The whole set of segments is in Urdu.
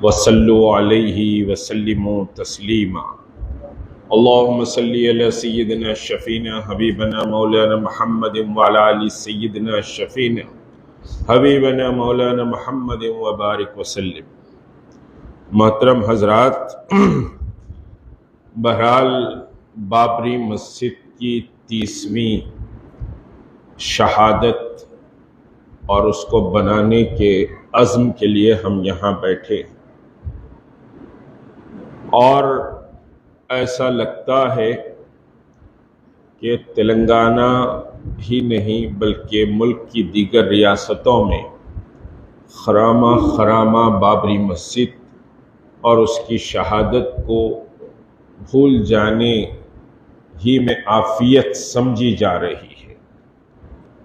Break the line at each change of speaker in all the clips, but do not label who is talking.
وصلوا علیہ وسلموا تسلیما اللہم صلی علی سیدنا شفینا حبیبنا مولانا محمد وعلی آل سیدنا شفینا حبیبنا مولانا محمد وبارک وسلم۔ محترم حضرات، بہرحال بابری مسجد کی 30ویں شہادت اور اس کو بنانے کے عزم کے لیے ہم یہاں بیٹھے، اور ایسا لگتا ہے کہ تلنگانہ ہی نہیں بلکہ ملک کی دیگر ریاستوں میں خرامہ بابری مسجد اور اس کی شہادت کو بھول جانے ہی میں عافیت سمجھی جا رہی ہے۔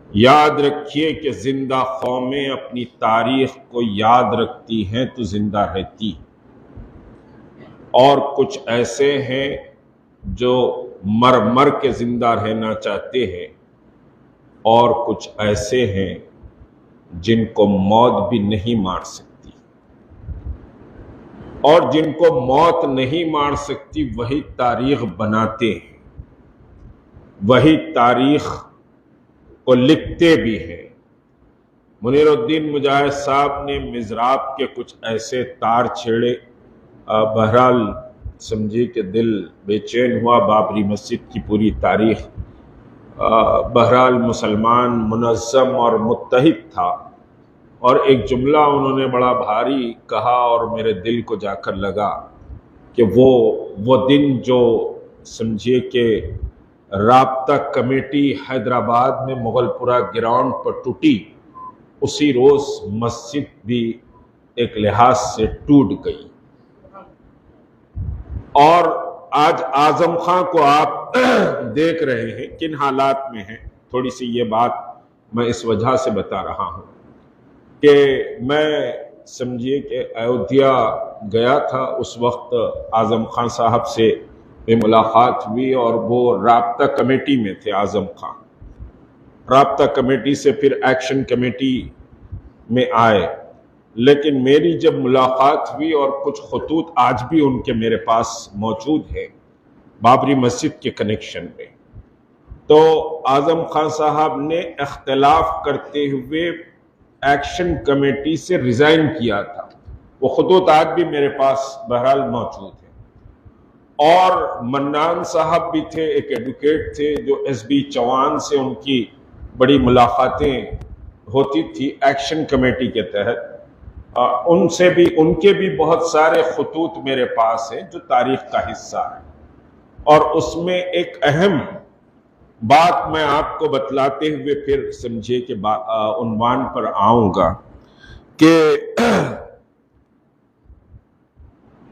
یاد رکھیے کہ زندہ قومیں اپنی تاریخ کو یاد رکھتی ہیں تو زندہ رہتی، اور کچھ ایسے ہیں جو مر کے زندہ رہنا چاہتے ہیں، اور کچھ ایسے ہیں جن کو موت بھی نہیں مار سکتی، اور جن کو موت نہیں مار سکتی وہی تاریخ بناتے ہیں، وہی تاریخ کو لکھتے بھی ہیں۔ منیر الدین مجاہد صاحب نے مضراب کے کچھ ایسے تار چھیڑے، بہرحال سمجھے کہ دل بے چین ہوا۔ بابری مسجد کی پوری تاریخ، بہرحال مسلمان منظم اور متحد تھا، اور ایک جملہ انہوں نے بڑا بھاری کہا اور میرے دل کو جا کر لگا کہ وہ دن جو سمجھے کہ رابطہ کمیٹی حیدرآباد میں مغل پورہ گراؤنڈ پر ٹوٹی، اسی روز مسجد بھی ایک لحاظ سے ٹوٹ گئی۔ اور آج اعظم خان کو آپ دیکھ رہے ہیں کن حالات میں ہیں۔ تھوڑی سی یہ بات میں اس وجہ سے بتا رہا ہوں کہ میں سمجھیے کہ ایودھیا گیا تھا، اس وقت اعظم خان صاحب سے ملاقات ہوئی، اور وہ رابطہ کمیٹی میں تھے۔ اعظم خان رابطہ کمیٹی سے پھر ایکشن کمیٹی میں آئے، لیکن میری جب ملاقات ہوئی، اور کچھ خطوط آج بھی ان کے میرے پاس موجود ہیں بابری مسجد کے کنیکشن میں، تو اعظم خان صاحب نے اختلاف کرتے ہوئے ایکشن کمیٹی سے ریزائن کیا تھا۔ وہ خطوط آج بھی میرے پاس بہرحال موجود ہیں۔ اور منان صاحب بھی تھے، ایک ایڈوکیٹ تھے جو ایس بی چوہان سے ان کی بڑی ملاقاتیں ہوتی تھی ایکشن کمیٹی کے تحت۔ ان کے بھی بہت سارے خطوط میرے پاس ہیں جو تاریخ کا حصہ ہے، اور اس میں ایک اہم بات میں آپ کو بتلاتے ہوئے پھر سمجھے کہ عنوان پر آؤں گا کہ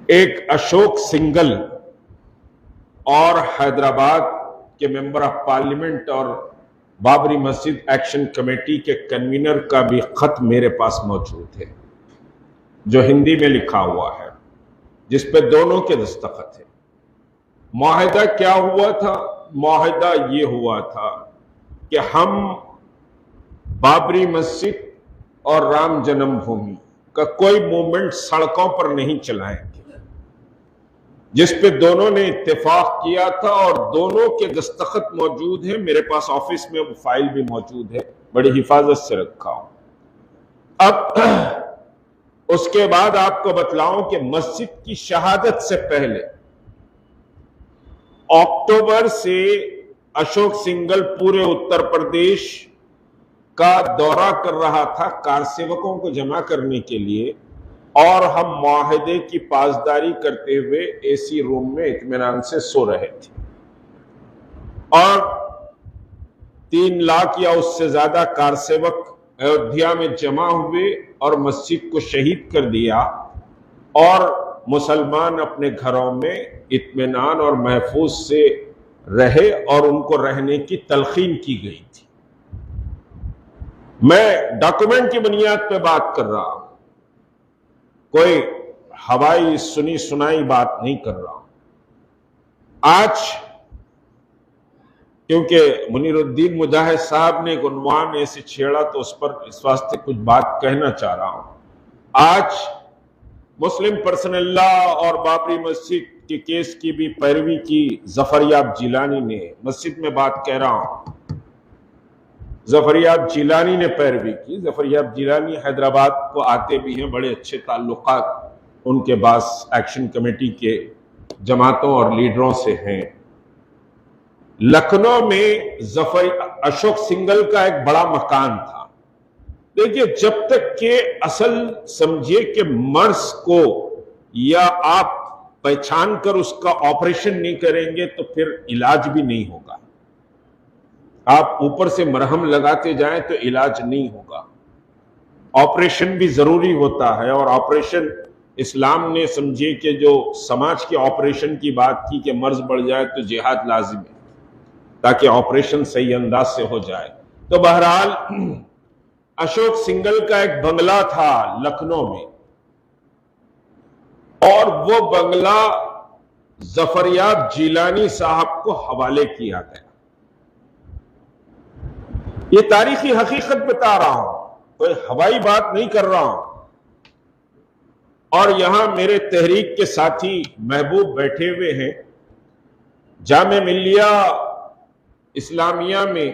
ایک اشوک سنگل اور حیدرآباد کے ممبر آف پارلیمنٹ اور بابری مسجد ایکشن کمیٹی کے کنوینر کا بھی خط میرے پاس موجود ہے، جو ہندی میں لکھا ہوا ہے، جس پہ دونوں کے دستخط ہیں۔ معاہدہ کیا ہوا تھا؟ معاہدہ یہ ہوا تھا کہ ہم بابری مسجد اور رام جنم بھومی کا کوئی موومنٹ سڑکوں پر نہیں چلائیں گے، جس پہ دونوں نے اتفاق کیا تھا، اور دونوں کے دستخط موجود ہیں میرے پاس آفس میں، وہ فائل بھی موجود ہے، بڑی حفاظت سے رکھا ہوں۔ اب اس کے بعد آپ کو بتلاؤں کہ مسجد کی شہادت سے پہلے اکتوبر سے اشوک سنگل پورے اتر پردیش کا دورہ کر رہا تھا کارسیوکوں کو جمع کرنے کے لیے، اور ہم معاہدے کی پاسداری کرتے ہوئے اے سی روم میں اطمینان سے سو رہے تھے، اور 3 لاکھ یا اس سے زیادہ کارسیوک ایودھیا میں جمع ہوئے اور مسجد کو شہید کر دیا، اور مسلمان اپنے گھروں میں اطمینان اور محفوظ سے رہے، اور ان کو رہنے کی تلقین کی گئی تھی۔ میں ڈاکومنٹ کی بنیاد پہ بات کر رہا ہوں، کوئی ہوائی سنی سنائی بات نہیں کر رہا ہوں۔ آج کیونکہ منیر الدین مجاہد صاحب نے ایک عنوان ایسے چھیڑا تو اس پر اس واسطے کچھ بات کہنا چاہ رہا ہوں۔ آج مسلم پرسنل لا اور بابری مسجد کے کیس کی بھی پیروی کی ظفریاب جیلانی نے. مسجد میں بات کہہ رہا ہوں، ظفریاب جیلانی نے پیروی کی. ظفریاب جیلانی حیدرآباد کو آتے بھی ہیں، بڑے اچھے تعلقات ان کے پاس ایکشن کمیٹی کے جماعتوں اور لیڈروں سے ہیں. لکھنؤ میں اشوک سنگل کا ایک بڑا مکان تھا. دیکھیے، جب تک کہ اصل سمجھے کہ مرض کو یا آپ پہچان کر اس کا آپریشن نہیں کریں گے تو پھر علاج بھی نہیں ہوگا. آپ اوپر سے مرہم لگاتے جائیں تو علاج نہیں ہوگا. آپریشن بھی ضروری ہوتا ہے، اور آپریشن اسلام نے سمجھے کہ جو سماج کے آپریشن کی بات کی کہ مرض بڑھ جائے تو جہاد لازم ہے تاکہ آپریشن صحیح انداز سے ہو جائے. تو بہرحال اشوک سنگل کا ایک بنگلہ تھا لکھنؤ میں، اور وہ بنگلہ ظفریاب جیلانی صاحب کو حوالے کیا گیا. یہ تاریخی حقیقت بتا رہا ہوں، کوئی ہوائی بات نہیں کر رہا ہوں. اور یہاں میرے تحریک کے ساتھی محبوب بیٹھے ہوئے ہیں. جامعہ ملیہ اسلامیہ میں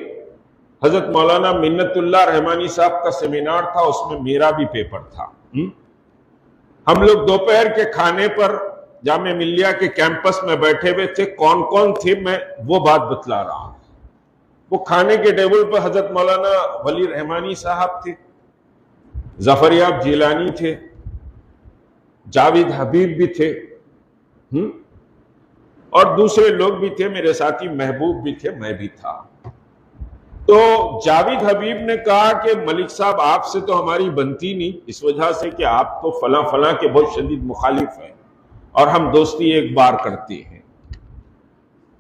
حضرت مولانا منت اللہ رحمانی صاحب کا سیمینار تھا، اس میں میرا بھی پیپر تھا. ہم لوگ دوپہر کے کھانے پر جامعہ ملیہ کے کیمپس میں بیٹھے ہوئے تھے. کون کون تھے میں وہ بات بتلا رہا ہوں. وہ کھانے کے ٹیبل پر حضرت مولانا ولی رحمانی صاحب تھے، ظفریاب جیلانی تھے، جاوید حبیب بھی تھے، اور دوسرے لوگ بھی تھے، میرے ساتھی محبوب بھی تھے، میں بھی تھا. تو جاوید حبیب نے کہا کہ ملک صاحب آپ سے تو ہماری بنتی نہیں، اس وجہ سے کہ آپ تو فلاں فلاں کے بہت شدید مخالف ہیں، اور ہم دوستی ایک بار کرتے ہیں.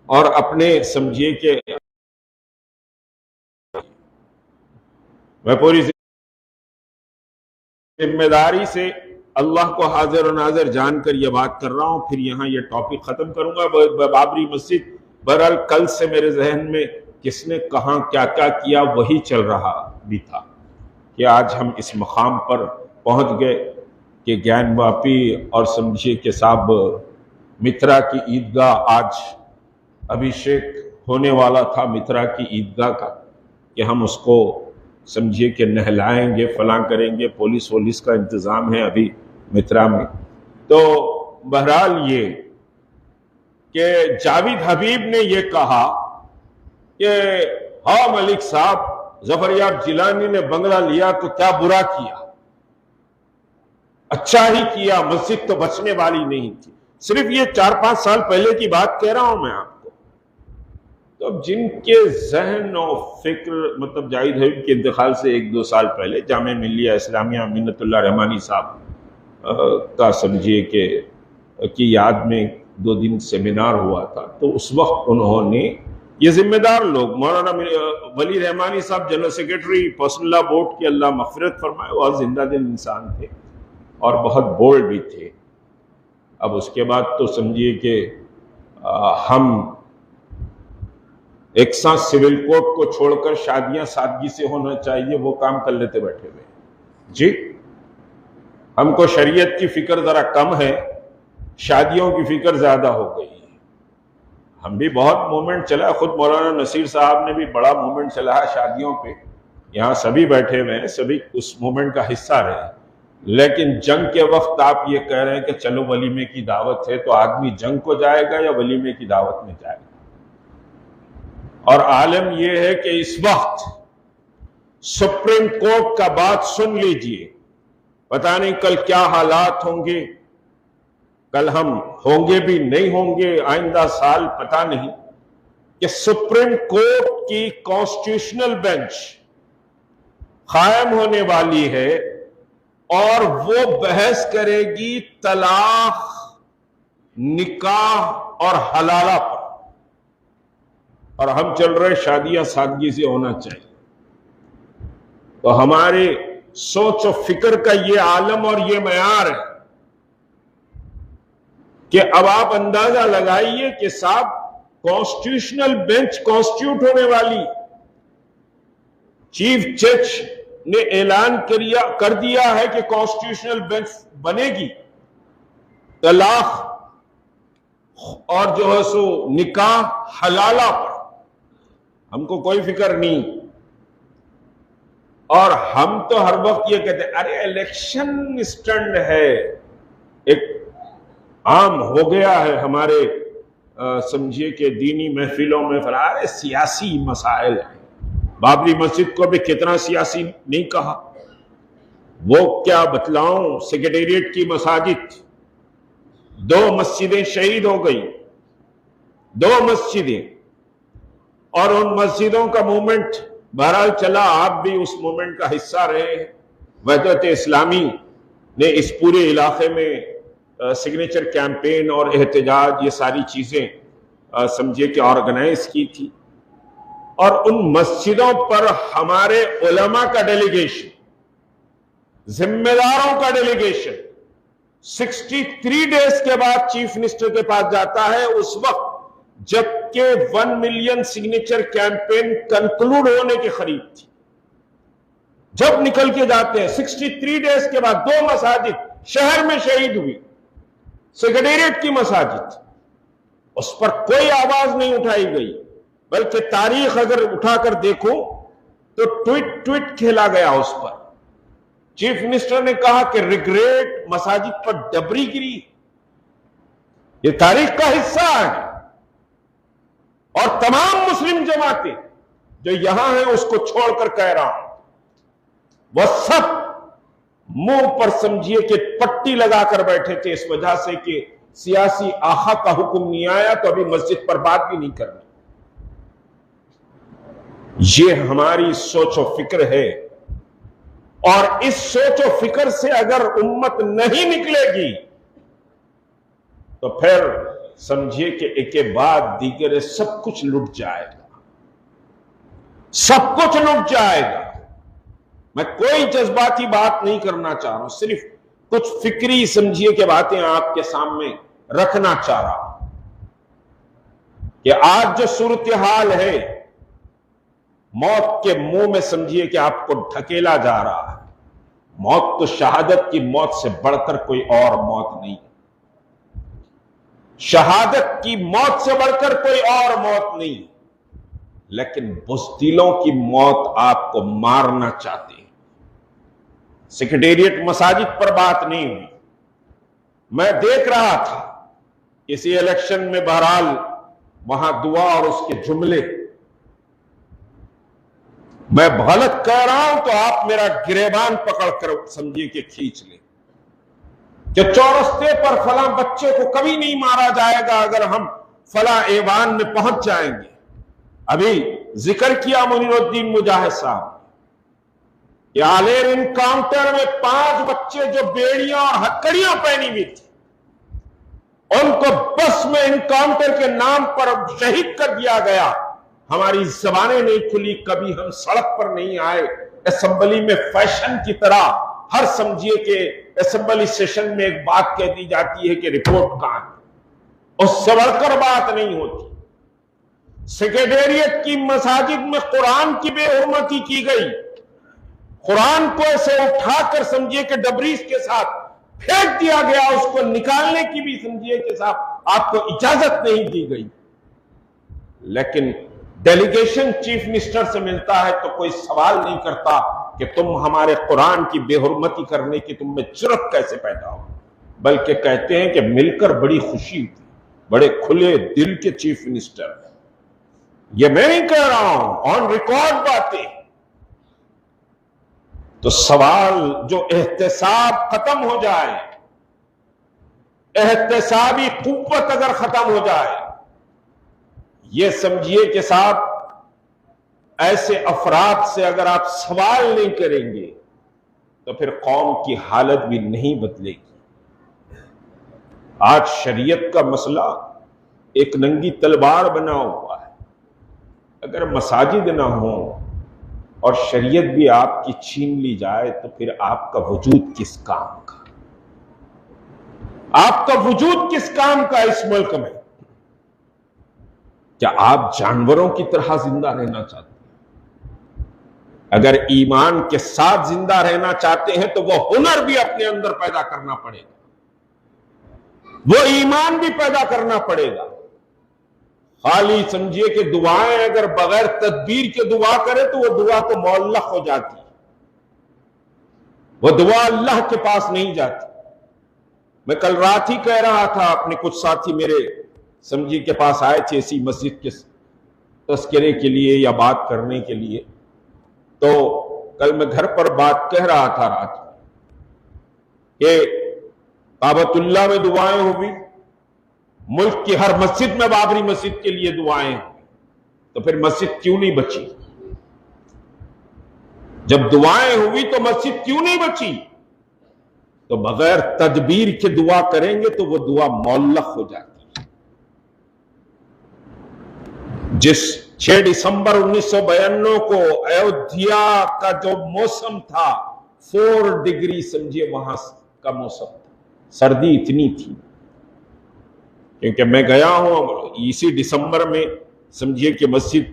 اور اپنے سمجھیے کہ میں پوری ذمہ داری سے اللہ کو حاضر و ناظر جان کر یہ بات کر رہا ہوں. پھر یہاں یہ ٹاپک ختم کروں گا. بابری مسجد بہرحال کل سے میرے ذہن میں کس نے کہاں کیا کیا کیا وہی چل رہا بھی تھا کہ آج ہم اس مقام پر پہنچ گئے کہ گیان واپی اور سمجھیے کہ صاحب مترا کی عیدگاہ آج ابھیشیک ہونے والا تھا مترا کی عیدگاہ کا، کہ ہم اس کو سمجھیے کہ نہلائیں گے، فلاں کریں گے. پولیس کا انتظام ہے ابھی مترا میں. تو بہرحال یہ کہ جاوید حبیب نے یہ کہا کہ ہاں ملک صاحب ظفریاب جیلانی نے بنگلہ لیا تو کیا برا کیا، اچھا ہی کیا، مسجد تو بچنے والی نہیں تھی. صرف یہ 4-5 سال پہلے کی بات کہہ رہا ہوں میں آپ کو. تو اب جن کے ذہن و فکر مطلب جاوید حبیب کے انتقال سے 1-2 سال پہلے جامعہ ملیہ اسلامیہ منت اللہ رحمانی صاحب کا سمجھیے کہ کی یاد میں 2 دن سیمینار ہوا تھا. تو اس وقت انہوں نے یہ ذمہ دار لوگ، مولانا ولی رحمانی صاحب جنرل سیکرٹری پرسنل لا بورڈ کے، اللہ مغفرت فرمائے، وہ زندہ دل انسان تھے اور بہت بولڈ بھی تھے. اب اس کے بعد تو سمجھیے کہ ہم ایک ساتھ سول کوڈ کو چھوڑ کر شادیاں سادگی سے ہونا چاہیے وہ کام کر لیتے بیٹھے ہوئے. جی ہم کو شریعت کی فکر ذرا کم ہے، شادیوں کی فکر زیادہ ہو گئی. ہم بھی بہت موومنٹ چلا، خود مولانا نصیر صاحب نے بھی بڑا موومنٹ چلایا شادیوں پہ. یہاں سبھی بیٹھے ہوئے ہیں، سبھی اس موومنٹ کا حصہ رہے. لیکن جنگ کے وقت آپ یہ کہہ رہے ہیں کہ چلو ولیمے کی دعوت ہے، تو آدمی جنگ کو جائے گا یا ولیمے کی دعوت میں جائے گا؟ اور عالم یہ ہے کہ اس وقت سپریم کورٹ کا بات سن لیجئے، پتہ نہیں کل کیا حالات ہوں گے، کل ہم ہوں گے بھی نہیں ہوں گے، آئندہ سال پتہ نہیں، کہ سپریم کورٹ کی کانسٹیٹیوشنل بینچ قائم ہونے والی ہے اور وہ بحث کرے گی طلاق، نکاح اور حلالہ پر. اور ہم چل رہے شادیاں سادگی سے ہونا چاہیے. تو ہمارے سوچ و فکر کا یہ عالم اور یہ معیار ہے کہ اب آپ اندازہ لگائیے کہ صاحب کانسٹیٹیوشنل بینچ کانسٹیٹیوٹ ہونے والی، چیف جج نے اعلان کر دیا ہے کہ کانسٹیٹیوشنل بینچ بنے گی. طلاق اور جو ہے سو نکاح حلالہ پر ہم کو کوئی فکر نہیں، اور ہم تو ہر وقت یہ کہتے ہیں ارے الیکشن اسٹنڈ ہے، ایک عام ہو گیا ہے ہمارے سمجھیے کہ دینی محفلوں میں ارے سیاسی مسائل ہیں۔ بابری مسجد کو بھی کتنا سیاسی نہیں کہا، وہ کیا بتلاؤں، سیکریٹریٹ کی مساجد 2 مسجدیں شہید ہو گئی، 2 مسجدیں، اور ان مسجدوں کا موومنٹ بہرحال چلا، آپ بھی اس موومنٹ کا حصہ رہے ہیں۔ وحدت اسلامی نے اس پورے علاقے میں سگنیچر کیمپین اور احتجاج یہ ساری چیزیں سمجھے کہ آرگنائز کی تھی، اور ان مسجدوں پر ہمارے علماء کا ڈیلیگیشن، ذمہ داروں کا ڈیلیگیشن 63 ڈیز کے بعد چیف منسٹر کے پاس جاتا ہے، اس وقت جبکہ 1 ملین سگنیچر کیمپین کنکلوڈ ہونے کے قریب تھی، جب نکل کے جاتے ہیں 63 ڈیز کے بعد 2 مساجد شہر میں شہید ہوئی، سیکریٹریٹ کی مساجد، اس پر کوئی آواز نہیں اٹھائی گئی، بلکہ تاریخ اگر اٹھا کر دیکھو تو ٹویٹ کھیلا گیا اس پر۔ چیف منسٹر نے کہا کہ ریگریٹ مساجد پر ڈبری گری، یہ تاریخ کا حصہ ہے، اور تمام مسلم جماعتیں جو یہاں ہیں اس کو چھوڑ کر کہہ رہا ہوں، وہ سب منہ پر سمجھیے کہ پٹی لگا کر بیٹھے تھے، اس وجہ سے کہ سیاسی آخا کا حکم نہیں آیا تو ابھی مسجد پر بات بھی نہیں کرنی۔ یہ ہماری سوچ و فکر ہے، اور اس سوچ و فکر سے اگر امت نہیں نکلے گی تو پھر سمجھیے کہ ایک کے بعد دیگر سب کچھ لٹ جائے گا، سب کچھ لٹ جائے گا۔ میں کوئی جذباتی بات نہیں کرنا چاہ رہا ہوں، صرف کچھ فکری سمجھیے کہ باتیں آپ کے سامنے رکھنا چاہ رہا ہوں کہ آج جو صورتحال ہے، موت کے منہ میں سمجھیے کہ آپ کو ڈھکیلا جا رہا ہے۔ موت تو شہادت کی موت سے بڑھ کر کوئی اور موت نہیں، شہادت کی موت سے بڑھ کر کوئی اور موت نہیں، لیکن بزدلوں کی موت آپ کو مارنا چاہتے ہیں۔ سیکریٹریٹ مساجد پر بات نہیں ہوئی، میں دیکھ رہا تھا اسی الیکشن میں، بہرحال وہاں دعا اور اس کے جملے، میں غلط کہہ رہا ہوں تو آپ میرا گریبان پکڑ کر سمجھیے کہ کھینچ لیں کہ چورستے پر فلاں بچے کو کبھی نہیں مارا جائے گا اگر ہم فلاں ایوان میں پہنچ جائیں گے۔ ابھی ذکر کیا منیر الدین مجاہد صاحب کہ آلیر انکاؤنٹر میں 5 بچے جو بیڑیاں اور ہتکڑیاں پہنی ہوئی تھی، ان کو بس میں انکاؤنٹر کے نام پر شہید کر دیا گیا۔ ہماری زبانیں نہیں کھلی، کبھی ہم سڑک پر نہیں آئے، اسمبلی میں فیشن کی طرح ہر سمجھیے کہ اسمبلی سیشن میں ایک بات کہہ دی جاتی ہے کہ رپورٹ کہاں ہے، اس سے بڑھ کر بات نہیں ہوتی۔ سیکریٹریٹ کی مساجد میں قرآن کی بے حرمتی کی گئی، قرآن کو ایسے اٹھا کر سمجھیے کہ ڈبریز کے ساتھ پھینک دیا گیا، اس کو نکالنے کی بھی سمجھیے کہ صاحب آپ کو اجازت نہیں دی گئی، لیکن ڈیلیگیشن چیف منسٹر سے ملتا ہے تو کوئی سوال نہیں کرتا کہ تم ہمارے قرآن کی بے حرمتی کرنے کی تم میں جرأت کیسے پیدا ہو، بلکہ کہتے ہیں کہ مل کر بڑی خوشی تھی، بڑے کھلے دل کے چیف منسٹر۔ یہ میں نہیں کہہ رہا ہوں، آن ریکارڈ باتیں۔ تو سوال جو احتساب ختم ہو جائے، احتسابی قوت اگر ختم ہو جائے، یہ سمجھیے کہ صاحب ایسے افراد سے اگر آپ سوال نہیں کریں گے تو پھر قوم کی حالت بھی نہیں بدلے گی۔ آج شریعت کا مسئلہ ایک ننگی تلوار بنا ہوا ہے، اگر مساجد نہ ہوں اور شریعت بھی آپ کی چھین لی جائے تو پھر آپ کا وجود کس کام کا، آپ کا وجود کس کام کا اس ملک میں؟ کیا آپ جانوروں کی طرح زندہ رہنا چاہتے ہیں؟ اگر ایمان کے ساتھ زندہ رہنا چاہتے ہیں تو وہ ہنر بھی اپنے اندر پیدا کرنا پڑے گا۔ وہ ایمان بھی پیدا کرنا پڑے گا. خالی سمجھیے کہ دعائیں اگر بغیر تدبیر کے دعا کرے تو وہ دعا تو معلق ہو جاتی ہے، وہ دعا اللہ کے پاس نہیں جاتی. میں کل رات ہی کہہ رہا تھا، اپنے کچھ ساتھی میرے سمجھی کے پاس آئے تھے اسی مسجد کے تذکرے کے لیے یا بات کرنے کے لیے، تو کل میں گھر پر بات کہہ رہا تھا رات کہ کعبۃ اللہ میں دعائیں ہوئی، ملک کی ہر مسجد میں بابری مسجد کے لیے دعائیں ہوئی، تو پھر مسجد کیوں نہیں بچی؟ جب دعائیں ہوئی تو مسجد کیوں نہیں بچی؟ تو بغیر تدبیر کے دعا کریں گے تو وہ دعا معلق ہو جاتی ہے. جس 6 دسمبر 1992 کو ایودھیا کا جو موسم تھا 4 ڈگری سمجھیے وہاں کا موسم تھا، سردی اتنی تھی. کیونکہ میں گیا ہوں اسی دسمبر میں سمجھیے کہ مسجد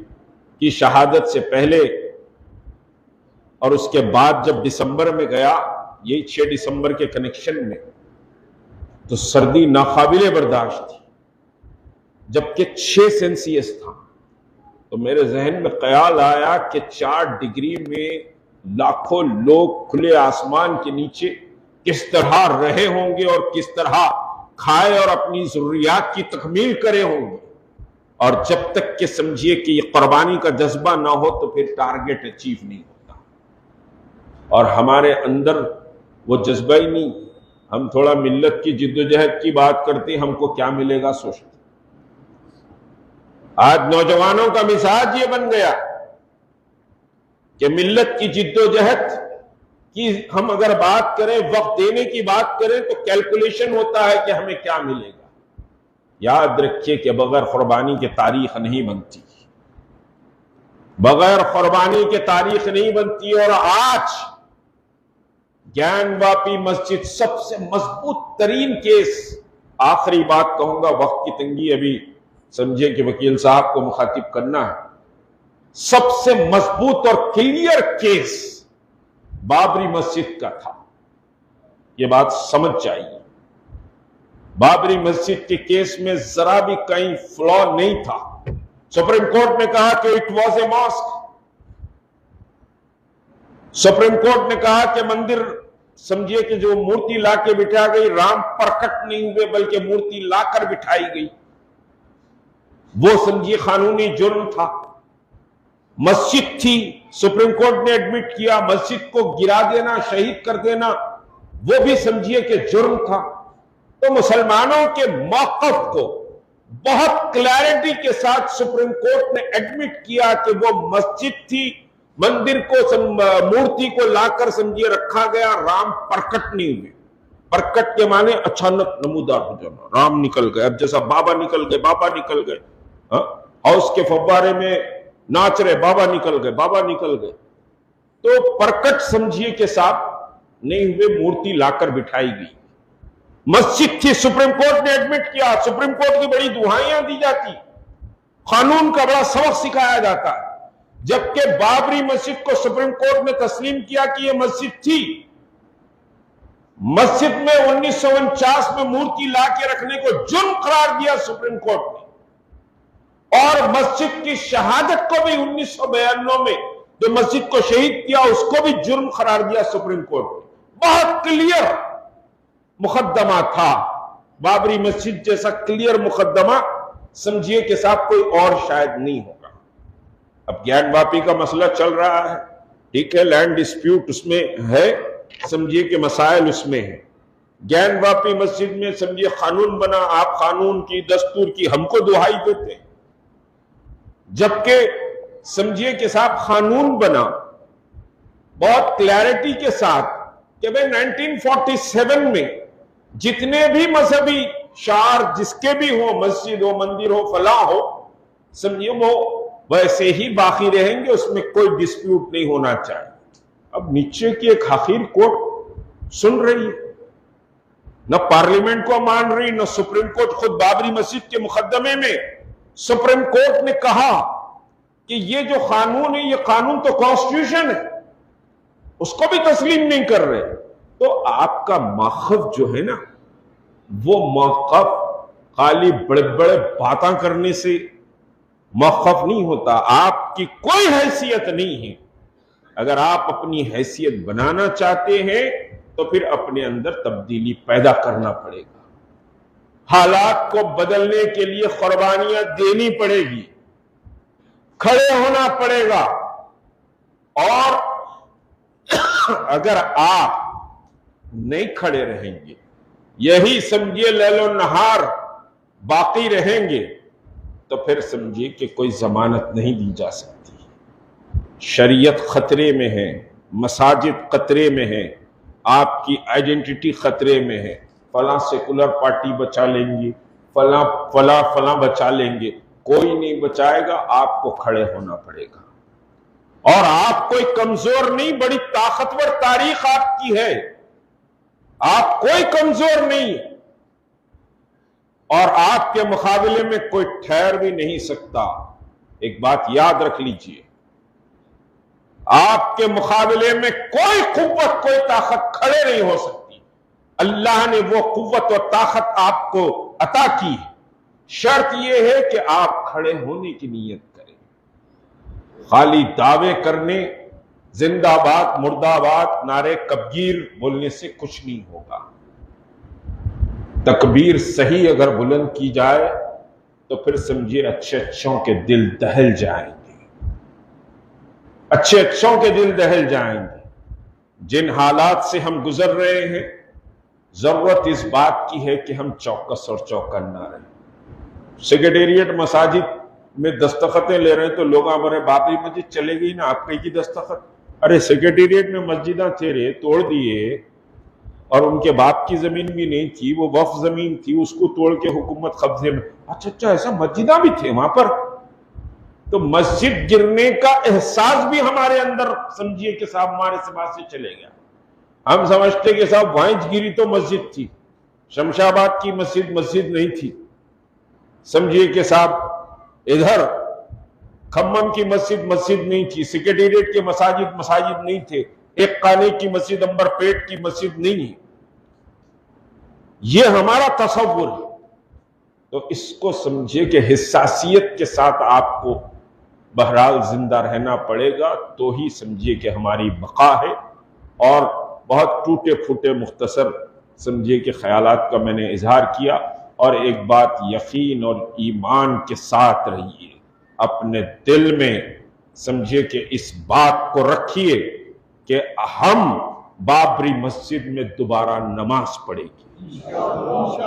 کی شہادت سے پہلے اور اس کے بعد جب دسمبر میں گیا یہی 6 دسمبر کے کنیکشن میں، تو سردی ناقابل برداشت تھی، جبکہ 6 سیلسیس تھا. تو میرے ذہن میں خیال آیا کہ 4 ڈگری میں لاکھوں لوگ کھلے آسمان کے نیچے کس طرح رہے ہوں گے اور کس طرح کھائے اور اپنی ضروریات کی تکمیل کرے ہوں گے. اور جب تک کہ سمجھیے کہ یہ قربانی کا جذبہ نہ ہو تو پھر ٹارگٹ اچیو نہیں ہوتا. اور ہمارے اندر وہ جذبہ ہی نہیں. ہم تھوڑا ملت کی جد و جہد کی بات کرتے، ہم کو کیا ملے گا سوچتے. آج نوجوانوں کا مزاج یہ بن گیا کہ ملت کی جد و جہد کی ہم اگر بات کریں، وقت دینے کی بات کریں تو کیلکولیشن ہوتا ہے کہ ہمیں کیا ملے گا. یاد رکھیے کہ بغیر قربانی کے تاریخ نہیں بنتی، بغیر قربانی کے تاریخ نہیں بنتی. اور آج گیان واپی مسجد سب سے مضبوط ترین کیس، آخری بات کہوں گا، وقت کی تنگی ابھی سمجھے کہ وکیل صاحب کو مخاطب کرنا ہے، سب سے مضبوط اور کلیئر کیس بابری مسجد کا تھا. یہ بات سمجھ چاہیے، بابری مسجد کے کیس میں ذرا بھی کہیں فلا نہیں تھا. سپریم کورٹ نے کہا کہ it was a mask. Supreme court نے کہا کہ مندر سمجھیے کہ جو مورتی لا کے بٹھا گئی، رام پرکٹ نہیں ہوئے بلکہ مورتی لا کر بٹھائی گئی، وہ سمجھیے قانونی جرم تھا. مسجد تھی، سپریم کورٹ نے ایڈمٹ کیا، مسجد کو گرا دینا، شہید کر دینا وہ بھی سمجھیے کہ جرم تھا. تو مسلمانوں کے موقف کو بہت کلیئرٹی کے ساتھ سپریم کورٹ نے ایڈمٹ کیا کہ وہ مسجد تھی، مندر کو مورتی کو لا کر سمجھیے رکھا گیا، رام پرکٹ نہیں ہوئے. پرکٹ کے معنی اچانک نمودار ہو جانا، رام نکل گئے. اب جیسا بابا نکل گئے، بابا نکل گئے، ہاؤس کے فوارے میں ناچ رہے، بابا نکل گئے، بابا نکل گئے. تو پرکٹ سمجھیے کے ساتھ نہیں ہوئے، مورتی لا کر بٹھائی گئی. مسجد تھی، سپریم کورٹ نے ایڈمٹ کیا. سپریم کورٹ کی بڑی دعائیاں دی جاتی، قانون کا بڑا سبق سکھایا جاتا ہے. جبکہ بابری مسجد کو سپریم کورٹ نے تسلیم کیا کہ یہ مسجد تھی. مسجد میں 1949 میں مورتی لا کے رکھنے کو جرم قرار دیا سپریم کورٹ نے، اور مسجد کی شہادت کو بھی 1992 میں جو مسجد کو شہید کیا اس کو بھی جرم قرار دیا سپریم کورٹ نے. بہت کلیئر مقدمہ تھا. بابری مسجد جیسا کلیئر مقدمہ سمجھیے کہ صاحب کوئی اور شاید نہیں ہوگا. اب گیان واپی کا مسئلہ چل رہا ہے، ٹھیک ہے، لینڈ ڈسپیوٹ اس میں ہے، سمجھیے کہ مسائل اس میں ہیں. گیان واپی مسجد میں سمجھیے قانون بنا، آپ قانون کی دستور کی ہم کو دہائی دیتے ہیں، جبکہ سمجھیے کہ صاحب قانون بنا بہت کلیئرٹی کے ساتھ کہ بھئی 1947 میں جتنے بھی مذہبی شعار جس کے بھی ہو، مسجد ہو، مندر ہو، فلاں ہو، سمجھیے وہ ویسے ہی باقی رہیں گے، اس میں کوئی ڈسپیوٹ نہیں ہونا چاہیے. اب نیچے کی ایک حقیر کورٹ سن رہی ہے، نہ پارلیمنٹ کو مان رہی، نہ سپریم کورٹ. خود بابری مسجد کے مقدمے میں سپریم کورٹ نے کہا کہ یہ جو قانون ہے یہ قانون تو کانسٹیٹیوشن ہے، اس کو بھی تسلیم نہیں کر رہے. تو آپ کا ماخذ جو ہے نا وہ موقف خالی بڑے بڑے باتاں کرنے سے موقف نہیں ہوتا. آپ کی کوئی حیثیت نہیں ہے. اگر آپ اپنی حیثیت بنانا چاہتے ہیں تو پھر اپنے اندر تبدیلی پیدا کرنا پڑے گا. حالات کو بدلنے کے لیے قربانیاں دینی پڑے گی, کھڑے ہونا پڑے گا. اور اگر آپ نہیں کھڑے رہیں گے, یہی سمجھیے لیل و نہار باقی رہیں گے, تو پھر سمجھیے کہ کوئی ضمانت نہیں دی جا سکتی. شریعت خطرے میں ہے, مساجد خطرے میں ہے, آپ کی آئیڈینٹی خطرے میں ہے. فلاں سیکولر پارٹی بچا لیں گی, فلاں بچا لیں گے. کوئی نہیں بچائے گا, آپ کو کھڑے ہونا پڑے گا. اور آپ کوئی کمزور نہیں, بڑی طاقتور تاریخ آپ کی ہے. آپ کوئی کمزور نہیں, اور آپ کے مقابلے میں کوئی ٹھہر بھی نہیں سکتا. ایک بات یاد رکھ لیجئے, آپ کے مقابلے میں کوئی قوت, کوئی طاقت کھڑے نہیں ہو سکتی. اللہ نے وہ قوت و طاقت آپ کو عطا کی ہے. شرط یہ ہے کہ آپ کھڑے ہونے کی نیت کریں. خالی دعوے کرنے, زندہ باد مردہ باد, نعرے کبیر بولنے سے کچھ نہیں ہوگا. تکبیر صحیح اگر بلند کی جائے تو پھر سمجھے اچھے اچھوں کے دل دہل جائیں گے, اچھے اچھوں کے دل دہل جائیں گے. جن حالات سے ہم گزر رہے ہیں, ضرورت اس بات کی ہے کہ ہم چوکس اور چوکنا رہیں. سیکریٹریٹ مساجد میں دستخطیں لے رہے ہیں تو لوگ ہمارے بابری مسجد چلے گئی نا, آپ کی دستخط. ارے سیکریٹریٹ میں مسجدیں تھے رے, توڑ دیے, اور ان کے باپ کی زمین بھی نہیں تھی, وہ وقف زمین تھی, اس کو توڑ کے حکومت قبضے میں. اچھا ایسا مسجدیں بھی تھے وہاں پر. تو مسجد گرنے کا احساس بھی ہمارے اندر سمجھیے کہ صاحب ہمارے سماج سے چلے گیا. ہم سمجھتے کہ صاحب وائنچ گیری تو مسجد تھی, شمشاباد کی مسجد نہیں تھی. سمجھیے کہ صاحب ادھر کھمم کی مسجد نہیں تھی, سیکریٹریٹ کے مساجد نہیں تھے, ایک قانے کی مسجد, امبر پیٹ کی مسجد نہیں ہے. یہ ہمارا تصور ہے. تو اس کو سمجھے کہ حساسیت کے ساتھ آپ کو بہرحال زندہ رہنا پڑے گا, تو ہی سمجھیے کہ ہماری بقا ہے. اور بہت ٹوٹے پھوٹے مختصر سمجھیے کہ خیالات کا میں نے اظہار کیا. اور ایک بات یقین اور ایمان کے ساتھ رہیے, اپنے دل میں سمجھیے کہ اس بات کو رکھیے کہ ہم بابری مسجد میں دوبارہ نماز پڑھے گی.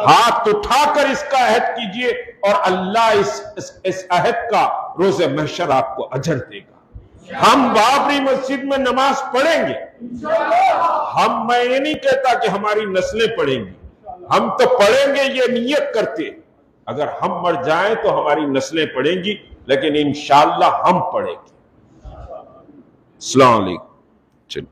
ہاتھ اٹھا کر اس کا عہد کیجئے, اور اللہ اس عہد کا روز محشر آپ کو اجر دے گا. ہم بابری مسجد میں نماز پڑھیں گے. میں یہ نہیں کہتا کہ ہماری نسلیں پڑھیں گی, ہم تو پڑھیں گے, یہ نیت کرتے. اگر ہم مر جائیں تو ہماری نسلیں پڑھیں گی, لیکن انشاءاللہ ہم پڑھیں گے. السلام علیکم. چلو